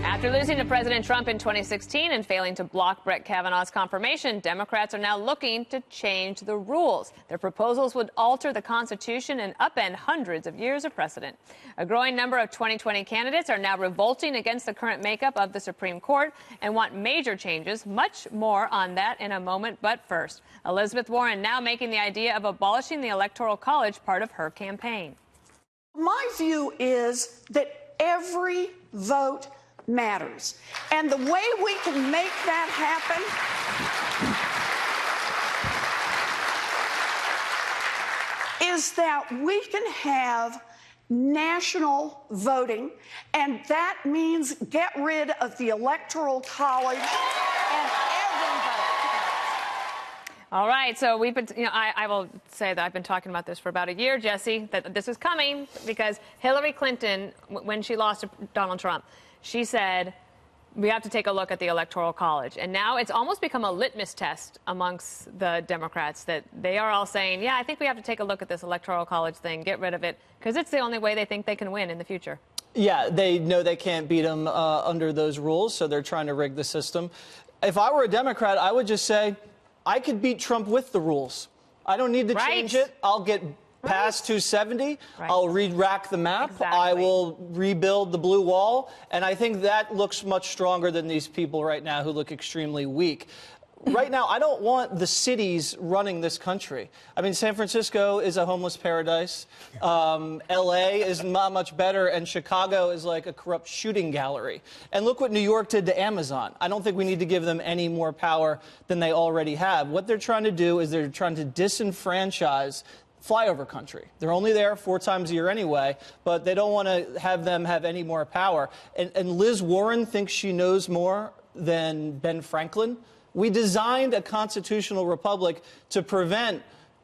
After losing to President Trump in 2016 and failing to block Brett Kavanaugh's confirmation, Democrats are now looking to change the rules. Their proposals would alter the Constitution and upend hundreds of years of precedent. A growing number of 2020 candidates are now revolting against the current makeup of the Supreme Court and want major changes. Much more on that in a moment, but first, Elizabeth Warren now making the idea of abolishing the Electoral College part of her campaign. My view is that every vote matters. And the way we can make that happen is that we can have national voting, and that means get rid of the Electoral College and every vote. All right, so we've been, I will say that I've been talking about this for about a year, Jesse, that this is coming because Hillary Clinton, when she lost to Donald Trump, she said, we have to take a look at the Electoral College. And now it's almost become a litmus test amongst the Democrats that they are all saying, yeah, I think we have to take a look at this Electoral College thing, get rid of it, because it's the only way they think they can win in the future. Yeah, they know they can't beat them under those rules, so they're trying to rig the system. If I were a Democrat, I would just say, I could beat Trump with the rules. I don't need to change it. I'll get past 270. I'll re-rack the map. I will rebuild the blue wall. And I think that looks much stronger than these people right now who look extremely weak. Right now, I don't want the cities running this country. I mean, San Francisco is a homeless paradise. L.A. is not much better, and Chicago is like a corrupt shooting gallery. And look what New York did to Amazon. I don't think we need to give them any more power than they already have. What they're trying to do is they're trying to disenfranchise flyover country. They're only there 4 times a year anyway, but they don't want to have them have any more power. And Liz Warren thinks she knows more than Ben Franklin. We designed a constitutional republic to prevent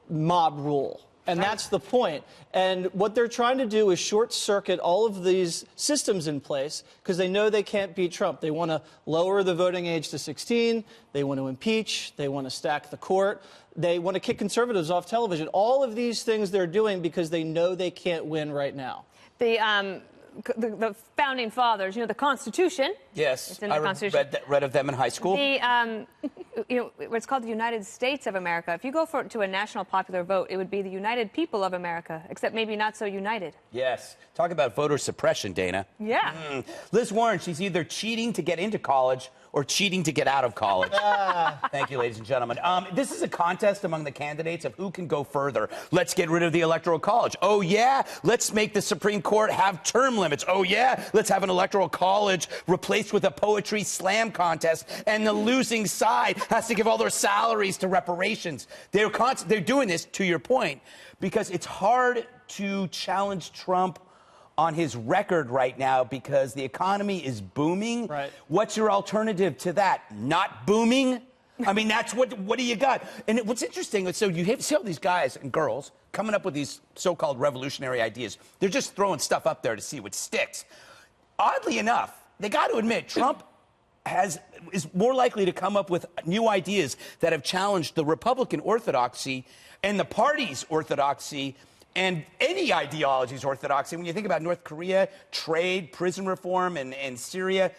mob rule, and that's the point. And what they're trying to do is short-circuit all of these systems in place because they know they can't beat Trump. They want to lower the voting age to 16. They want to impeach. They want to stack the court. They want to kick conservatives off television. All of these things they're doing because they know they can't win right now. The founding fathers, the Constitution. Yes, it's in the Constitution. read of them in high school. What's called the United States of America. If you go to a national popular vote, it would be the United People of America, except maybe not so united. Yes. Talk about voter suppression, Dana. Yeah. Liz Warren, she's either cheating to get into college or cheating to get out of college. Thank you, ladies and gentlemen. This is a contest among the candidates of who can go further. Let's get rid of the Electoral College. Oh, yeah, let's make the Supreme Court have term limits. Oh, yeah, let's have an Electoral College replaced with a poetry slam contest, and the losing side has to give all their salaries to reparations. They're doing this, to your point, because it's hard to challenge Trump on his record right now because the economy is booming. Right. What's your alternative to that? Not booming? I mean, that's what do you got? And what's interesting is, so you see all these guys and girls coming up with these so-called revolutionary ideas. They're just throwing stuff up there to see what sticks. Oddly enough, they got to admit, Trump is more likely to come up with new ideas that have challenged the Republican orthodoxy and the party's orthodoxy and any ideology's orthodoxy. When you think about North Korea, trade, prison reform, and Syria,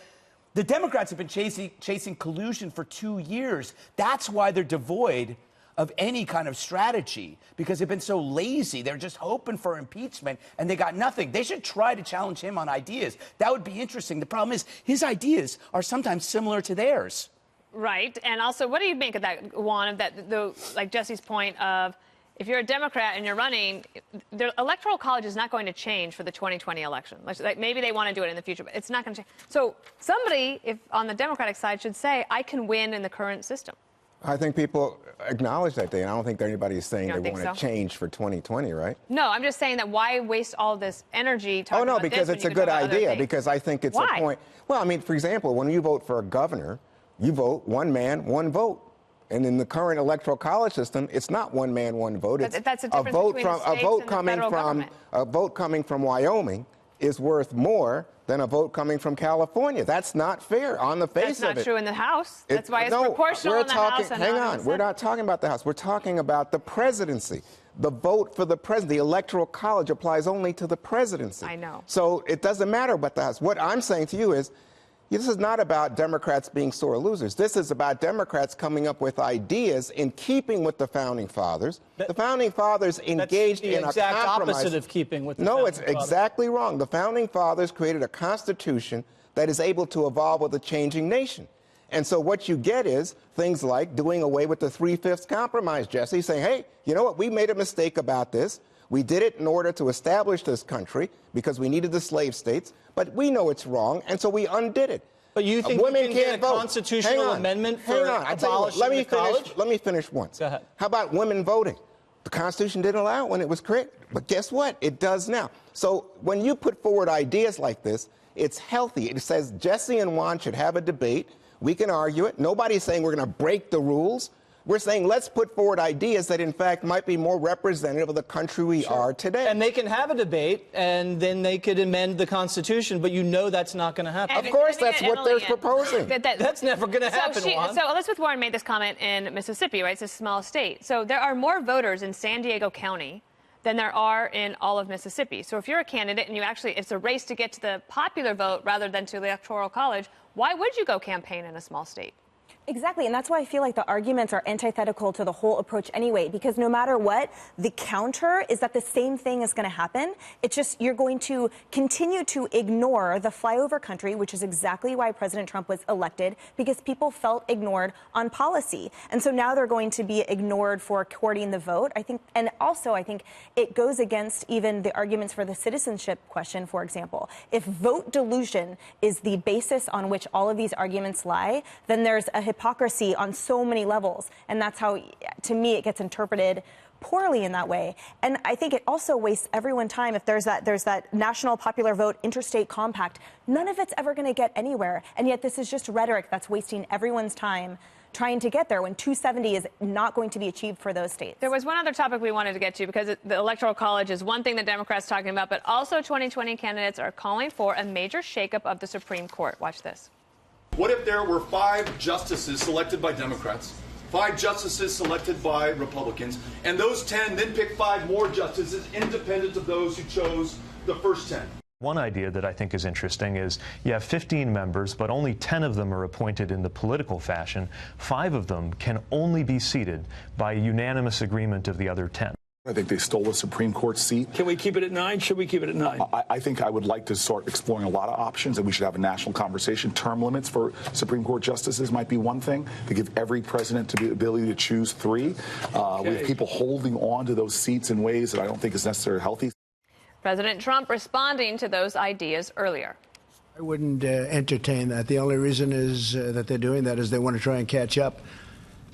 the Democrats have been chasing collusion for 2 years. That's why they're devoid of any kind of strategy, because they've been so lazy. They're just hoping for impeachment, and they got nothing. They should try to challenge him on ideas. That would be interesting. The problem is his ideas are sometimes similar to theirs. Right. And also, what do you make of that, Juan, like Jesse's point of, if you're a Democrat and you're running, the Electoral College is not going to change for the 2020 election. Like maybe they want to do it in the future, but it's not going to change. So somebody, if on the Democratic side, should say, I can win in the current system. I think people acknowledge that, and I don't think anybody is saying they want to change for 2020, right? No, I'm just saying that why waste all this energy talking about this? Because it's a good idea, because I think it's a point. Well, I mean, for example, when you vote for a governor, you vote one man, one vote. And in the current electoral college system, it's not one man, one vote. It's that's a vote from a vote coming from Wyoming is worth more than a vote coming from California. That's not fair on the face of it. That's not true in the House. That's why it's proportional in the House. Hang on. We're not talking about the House. We're talking about the presidency. The vote for the president, the Electoral College applies only to the presidency. I know. So it doesn't matter about the House. What I'm saying to you is, This is not about Democrats being sore losers. This is about Democrats coming up with ideas in keeping with the Founding Fathers. The Founding Fathers engaged in a compromise. That's the exact opposite of keeping with the No, Founding it's Fathers. exactly wrong. The Founding Fathers created a constitution that is able to evolve with a changing nation. And so what you get is things like doing away with the 3/5 compromise, Jesse, saying, hey, you know what, we made a mistake about this. We did it in order to establish this country because we needed the slave states, but we know it's wrong, and so we undid it. But you think women you can can't get a vote. constitutional amendment for Hang on. abolishing the college? Let me finish once. Go ahead. How about women voting? The Constitution didn't allow it when it was created, but guess what? It does now. So when you put forward ideas like this, it's healthy. It says Jesse and Juan should have a debate. We can argue it. Nobody's saying we're going to break the rules. We're saying let's put forward ideas that, in fact, might be more representative of the country we are today. And they can have a debate, and then they could amend the Constitution, but you know that's not going to happen. Of course, that's what they're proposing. That's never going to happen, Juan. So Elizabeth Warren made this comment in Mississippi, right? It's a small state. So there are more voters in San Diego County than there are in all of Mississippi. So if you're a candidate and it's a race to get to the popular vote rather than to the Electoral College, why would you go campaign in a small state? Exactly, and that's why I feel like the arguments are antithetical to the whole approach anyway, because no matter what, the counter is that the same thing is going to happen. It's just you're going to continue to ignore the flyover country, which is exactly why President Trump was elected, because people felt ignored on policy. And so now they're going to be ignored for courting the vote, I think. And also, I think it goes against even the arguments for the citizenship question, for example. If vote dilution is the basis on which all of these arguments lie, then there's a hypocrisy on so many levels, and that's how, to me, it gets interpreted poorly in that way. And I think it also wastes everyone's time if there's that national popular vote interstate compact. None of it's ever going to get anywhere, and yet this is just rhetoric that's wasting everyone's time trying to get there when 270 is not going to be achieved for those states. There was one other topic we wanted to get to, because the Electoral College is one thing that Democrats are talking about, but also 2020 candidates are calling for a major shakeup of the Supreme Court. Watch this. What if there were 5 justices selected by Democrats, 5 justices selected by Republicans, and those 10 then pick 5 more justices independent of those who chose the first 10? One idea that I think is interesting is you have 15 members, but only 10 of them are appointed in the political fashion. 5 of them can only be seated by unanimous agreement of the other 10. I think they stole a Supreme Court seat. Can we keep it at 9? Should we keep it at 9? I think I would like to start exploring a lot of options, and we should have a national conversation. Term limits for Supreme Court justices might be one thing, to give every president the ability to choose 3. Okay. We have people holding on to those seats in ways that I don't think is necessarily healthy. President Trump responding to those ideas earlier. I wouldn't entertain that. The only reason is that they're doing that is they want to try and catch up.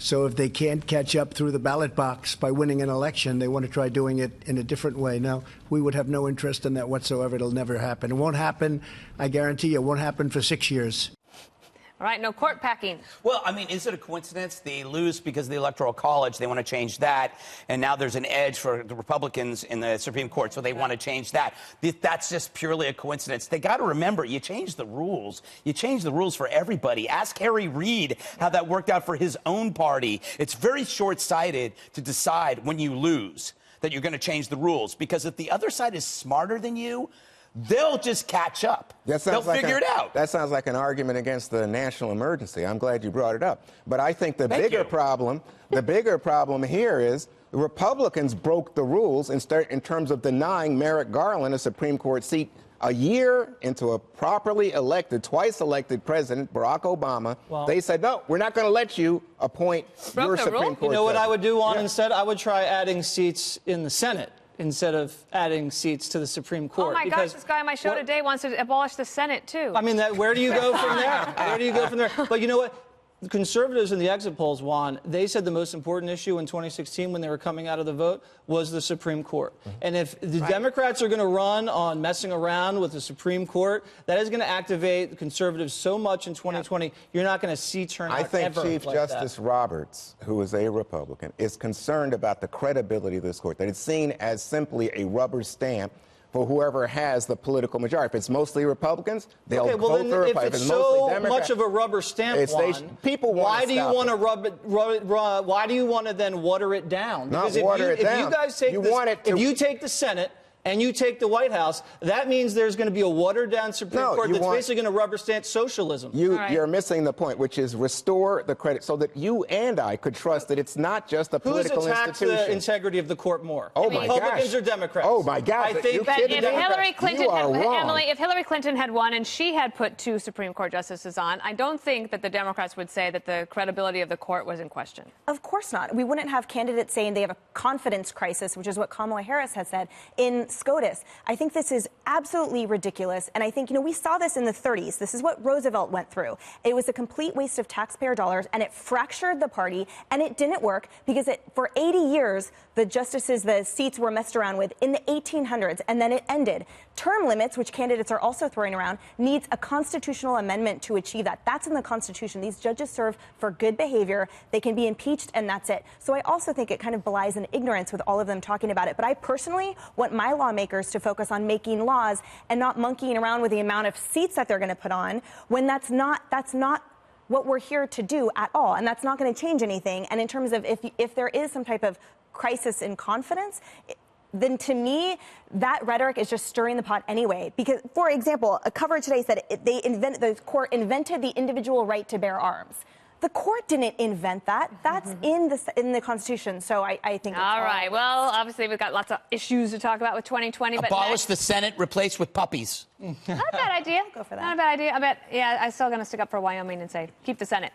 So if they can't catch up through the ballot box by winning an election, they want to try doing it in a different way. Now, we would have no interest in that whatsoever. It'll never happen. It won't happen. I guarantee you, it won't happen for 6 years. All right, no court packing. Well, I mean, is it a coincidence they lose because of the Electoral College? They want to change that, and now there's an edge for the Republicans in the Supreme Court, so they want to change that. That's just purely a coincidence. They got to remember, you change the rules. You change the rules for everybody. Ask Harry Reid how that worked out for his own party. It's very short-sighted to decide when you lose that you're going to change the rules, because if the other side is smarter than you, they'll just catch up. They'll figure it out. That sounds like an argument against the national emergency. I'm glad you brought it up. But I think the bigger problem here is the Republicans broke the rules in terms of denying Merrick Garland a Supreme Court seat a year into a properly elected, twice elected president, Barack Obama. Well, they said, no, we're not going to let you appoint your Supreme Court. You know what judge. I would do, Juan, instead? I would try adding seats in the Senate instead of adding seats to the Supreme Court. Oh, my gosh, this guy on my show today wants to abolish the Senate, too. I mean, where do you go from there? Where do you go from there? But you know what? The conservatives in the exit polls, Juan, they said the most important issue in 2016 when they were coming out of the vote was the Supreme Court. And if the Democrats are going to run on messing around with the Supreme Court, that is going to activate the conservatives so much in 2020, you're not going to see turnout I think ever Chief like Justice that. Roberts, who is a Republican, is concerned about the credibility of this court, that it's seen as simply a rubber stamp for whoever has the political majority. If it's mostly Republicans, they'll vote for it. If it's so much of a rubber stamp, people why do you want to why do you want to then water it down? Not water it down. If you guys take if you take the Senate and you take the White House, that means there's going to be a watered-down Supreme Court that's basically going to rubber stamp socialism. You're missing the point, which is restore the credit so that you and I could trust that it's not just a political institution. Who's attacked the integrity of the court more? Oh, my gosh. Republicans or Democrats? Oh, my gosh. But if Hillary Clinton, Emily, if Hillary Clinton had won and she had put 2 Supreme Court justices on, I don't think that the Democrats would say that the credibility of the court was in question. Of course not. We wouldn't have candidates saying they have a confidence crisis, which is what Kamala Harris has said in SCOTUS. I think this is absolutely ridiculous. And I think, we saw this in the 30s. This is what Roosevelt went through. It was a complete waste of taxpayer dollars, and it fractured the party, and it didn't work because for 80 years, the seats were messed around with in the 1800s, and then it ended. Term limits, which candidates are also throwing around, needs a constitutional amendment to achieve that. That's in the Constitution. These judges serve for good behavior. They can be impeached, and that's it. So I also think it kind of belies in ignorance with all of them talking about it. But I personally want my lawmakers to focus on making laws and not monkeying around with the amount of seats that they're going to put on when that's not what we're here to do at all. And that's not going to change anything. And in terms of if there is some type of crisis in confidence, then to me, that rhetoric is just stirring the pot anyway. Because, for example, a cover today said the court invented the individual right to bear arms. The court didn't invent that. That's in the Constitution. So I think. All right. Well, obviously we've got lots of issues to talk about with 2020. Abolish the Senate, replace with puppies. Not a bad idea. Go for that. Not a bad idea. I'm still going to stick up for Wyoming and say keep the Senate.